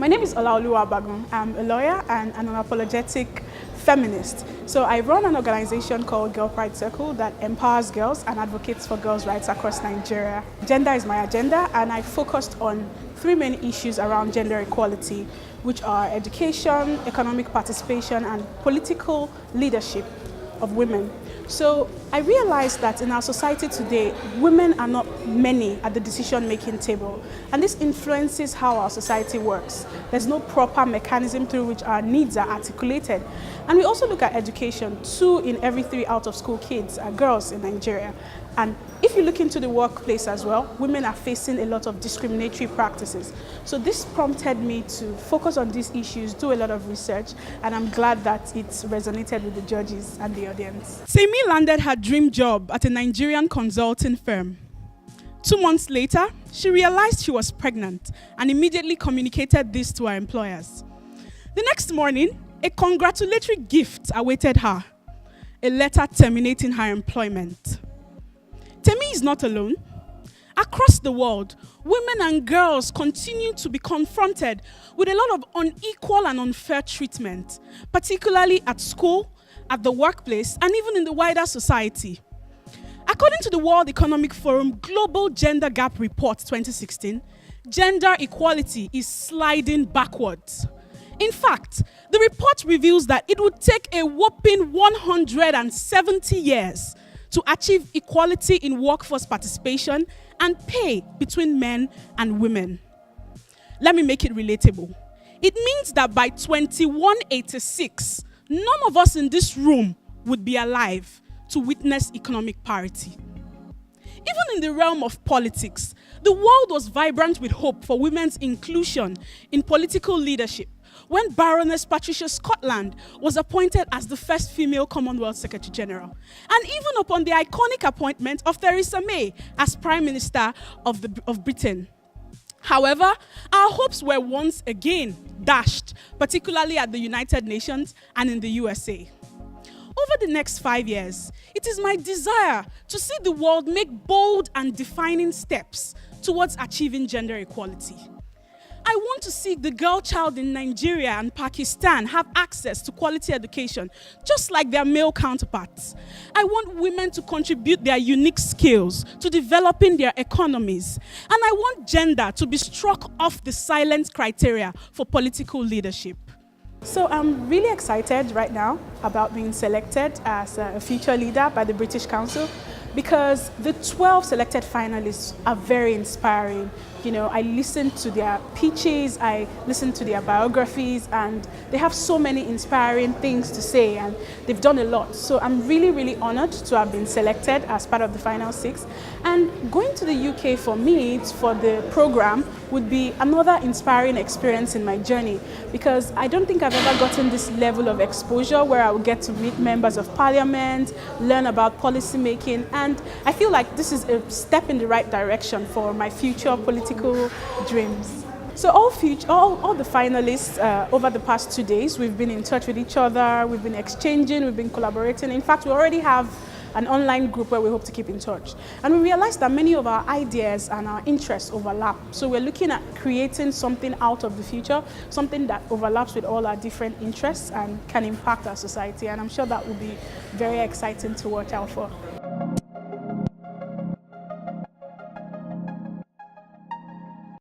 My name is Olaoluwa Abagun. I'm a lawyer and an unapologetic feminist. So I run an organization called Girl Pride Circle that empowers girls and advocates for girls' rights across Nigeria. Gender is my agenda, and I focused on three main issues around gender equality, which are education, economic participation, and political leadership of women. So I realized that in our society today, women are not many at the decision-making table, and this influences how our society works. There's no proper mechanism through which our needs are articulated. And we also look at education. 2 in every 3 out-of-school kids are girls in Nigeria. And if you look into the workplace as well, women are facing a lot of discriminatory practices. So this prompted me to focus on these issues, do a lot of research, and I'm glad that it resonated with the judges and the audience. Simi landed her dream job at a Nigerian consulting firm. 2 months later, she realized she was pregnant and immediately communicated this to her employers. The next morning, a congratulatory gift awaited her, a letter terminating her employment. Temi is not alone. Across the world, women and girls continue to be confronted with a lot of unequal and unfair treatment, particularly at school, at the workplace, and even in the wider society. According to the World Economic Forum Global Gender Gap Report 2016, gender equality is sliding backwards. In fact, the report reveals that it would take a whopping 170 years to achieve equality in workforce participation and pay between men and women. Let me make it relatable. It means that by 2186, none of us in this room would be alive to witness economic parity. Even in the realm of politics, the world was vibrant with hope for women's inclusion in political leadership when Baroness Patricia Scotland was appointed as the first female Commonwealth Secretary General, and even upon the iconic appointment of Theresa May as Prime Minister of Britain. However, our hopes were once again dashed, particularly at the United Nations and in the USA. Over the next 5 years, it is my desire to see the world make bold and defining steps towards achieving gender equality. I want to see the girl child in Nigeria and Pakistan have access to quality education, just like their male counterparts. I want women to contribute their unique skills to developing their economies. And I want gender to be struck off the silent criteria for political leadership. So I'm really excited right now about being selected as a future leader by the British Council, because the 12 selected finalists are very inspiring. You know, I listened to their pitches, I listened to their biographies, and they have so many inspiring things to say, and they've done a lot. So I'm really, really honored to have been selected as part of the final 6. And going to the UK for me, for the program, would be another inspiring experience in my journey, because I don't think I've ever gotten this level of exposure where I would get to meet members of parliament, learn about policy making, and I feel like this is a step in the right direction for my future political dreams. So all the finalists over the past 2 days, we've been in touch with each other, we've been exchanging, we've been collaborating. In fact, we already have an online group where we hope to keep in touch. And we realized that many of our ideas and our interests overlap. So we're looking at creating something out of the future, something that overlaps with all our different interests and can impact our society. And I'm sure that will be very exciting to watch out for.